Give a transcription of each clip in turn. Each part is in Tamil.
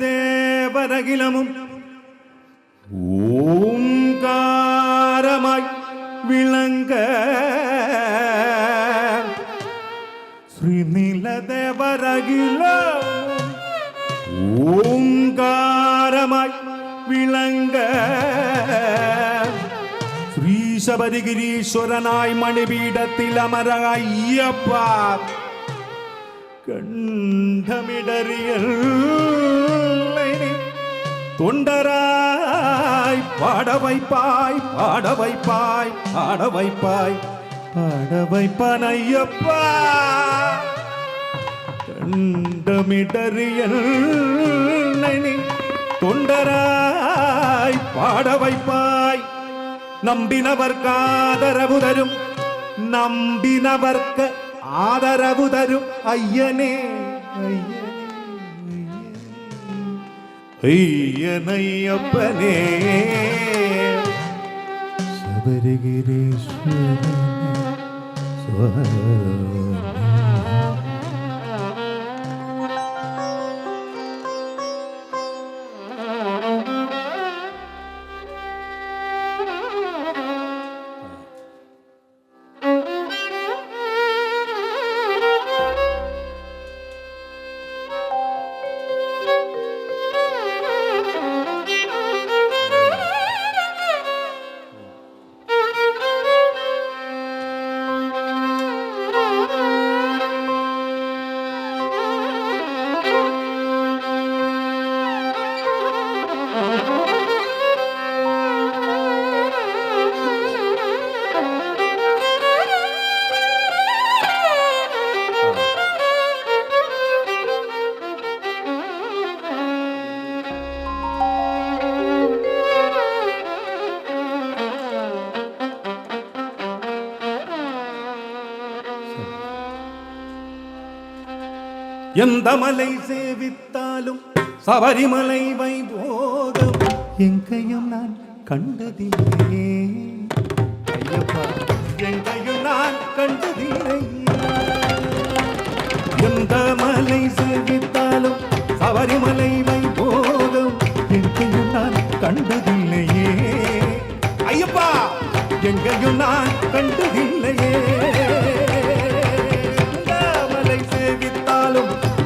தேவரகிலமும் ஓங்காரமாய் விளங்க ஸ்ரீநீல தேவரகிலம் ஓங்காரமாய் விளங்க ஸ்ரீசபரிகிரீஸ்வரனாய் மணிபீடத்தில் அமர ஐயப்பா கண்டமிடறியல் தொண்டராய் பாட வைப்பாய் பாட வைப்பாய் பாட வைப்பாய் பாட வைப்பான் ஐயப்பா கண்டமிடறியல் தொண்டராய் பாட வைப்பாய் நம்பினவர்க்கு ஆதரவு தரும் நம்பினவர்க்கு ஆதரவு தரும் ஐயனே ஐயனையப்பனே சபரிகிரீஸ்வரனே எந்த மலை சேவித்தாலும் சபரிமலை வைபோகம் எங்கையும் நான் கண்டதில்லையே ஐயப்பா எங்கையும் நான் கண்டதில்லையே எந்த மலை சேவித்தாலும் சபரிமலை வைபோகம் எங்கையும் நான் கண்டதில்லையே ஐயப்பா எங்கையும் நான் கண்டதில்லையே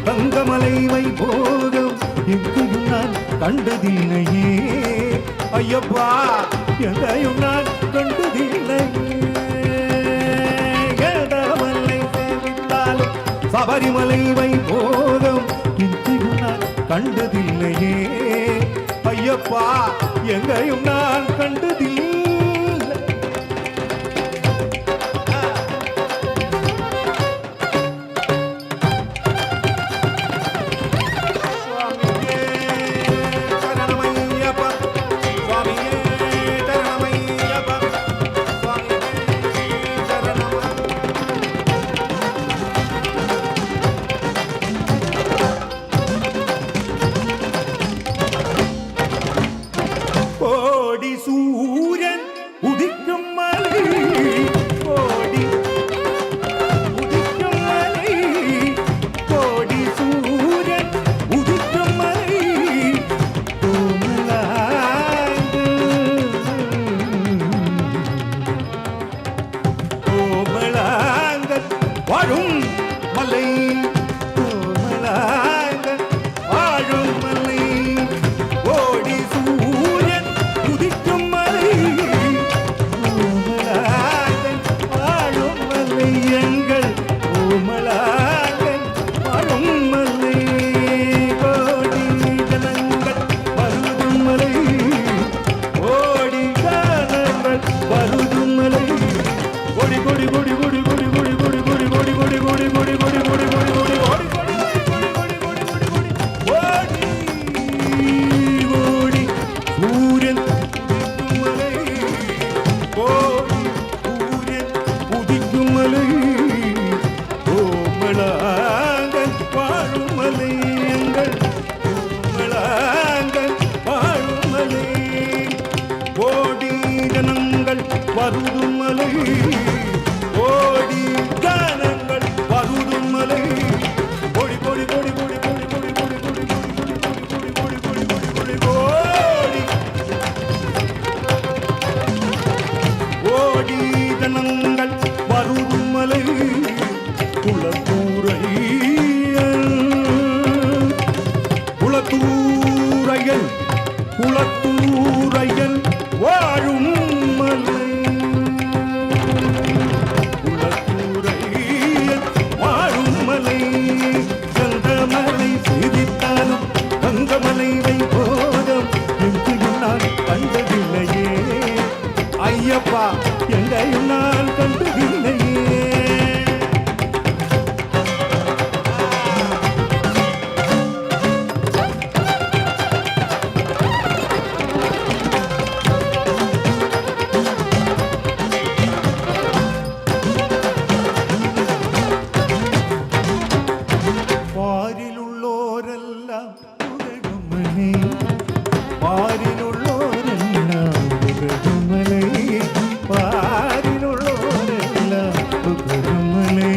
தங்கமலை வைபோகம் எங்கையும் நான் கண்டதில்லையே ஐயப்பா எங்கையும் நான் கண்டதில்லையே ஏதமலை சேவித்தாலும் சபரிமலை வைபோகம் எங்கையும் நான் கண்டதில்லையே ஐயப்பா எங்கையும் நான் கண்டதில்லை கோடி சூரியன் உலகமலே பாரிலுள்ளோரெல்லாம் உலகமலே பாரிலுள்ளோரெல்லாம் உலகமலே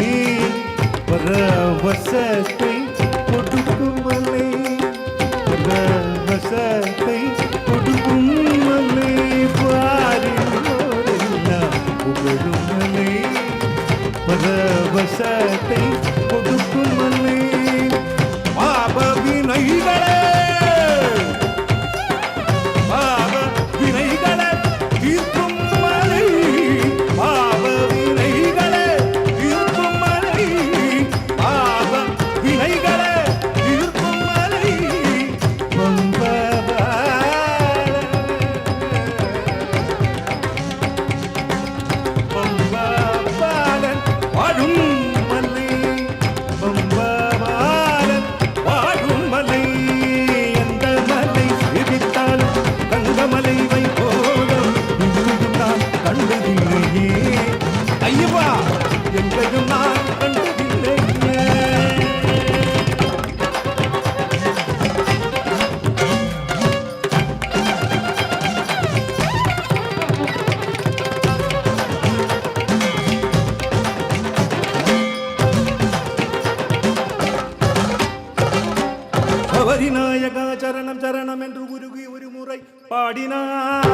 பரவசத்தை கொடுக்கும் மலை பரவசத்தை கொடுக்கும் மலை பாரிலுள்ளோரெல்லாம் உலகமலே பரவசத்தை கொடுக்கும் மலை பாப வினைகளே பாப வினைகளே தீர்க்கும் மலை பாப வினைகளே தீர்க்கும் மலை பாப வினைகளே தீர்க்கும் மலை பம்பபாலன் வாழும் மலை பம்பபாலன் வாழும் மலை எந்த மலை சிரித்தாலும் தங்கமலை வைபோகம் இங்கும் நான் கண்டதில்லையே ஐயப்பா எங்கேயும் நான் கண்டதில்லையே சபரிநாயகா சரணம் சரணம் என்று உருகி ஒரு முறை பாடினார்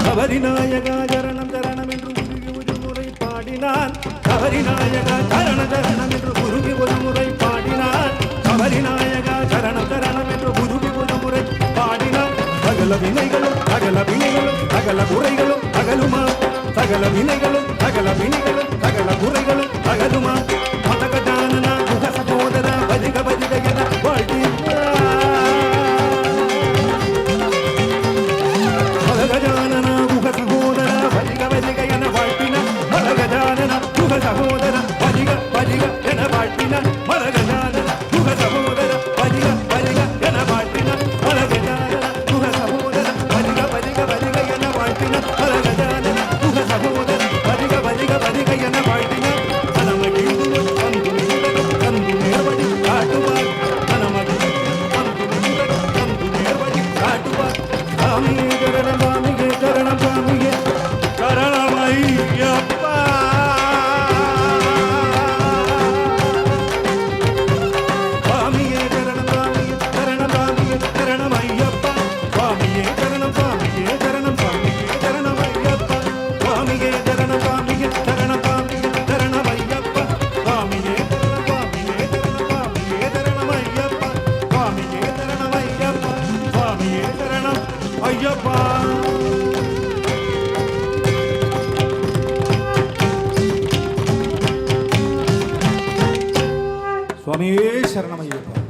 சபரிநாயகா சரணம் சரணம் என்று உருகி ஒரு முறை பாடினான் சபரிநாயகா சரண சரணம் என்று உருகி ஒரு முறை பாடினான் சபரிநாயகா சரணம் சரணம் என்று உருகி ஒரு முறை பாடினான் சகல வினைகளும் சகல வினைகளும் சகல குறைகளும் அகலுமா சகல வினைகளும் சகல வினைகளும் சகல குறைகளும் அகலுமா மதகஜானனா குக சகோதரா பஜிக பஜிக என மதகஜானனா குக சகோதரா பஜிக பஜிக என வாழ்த்தின மதகஜானனா குக சகோதரா பஜிக பஜிக என வாழ்த்தின மதகஜானனா குக சகோதரா பஜிக பஜிக என வாழ்த்தின மதகஜானனா குக சகோதரா பஜிக பஜிக பஜிக என வாழ்த்தின மதகஜானனா குக சகோதரா பஜிக பஜிக பஜிக என வாழ்த்தின ஐயப்பா சுவாமியே சரணம் ஐயப்பா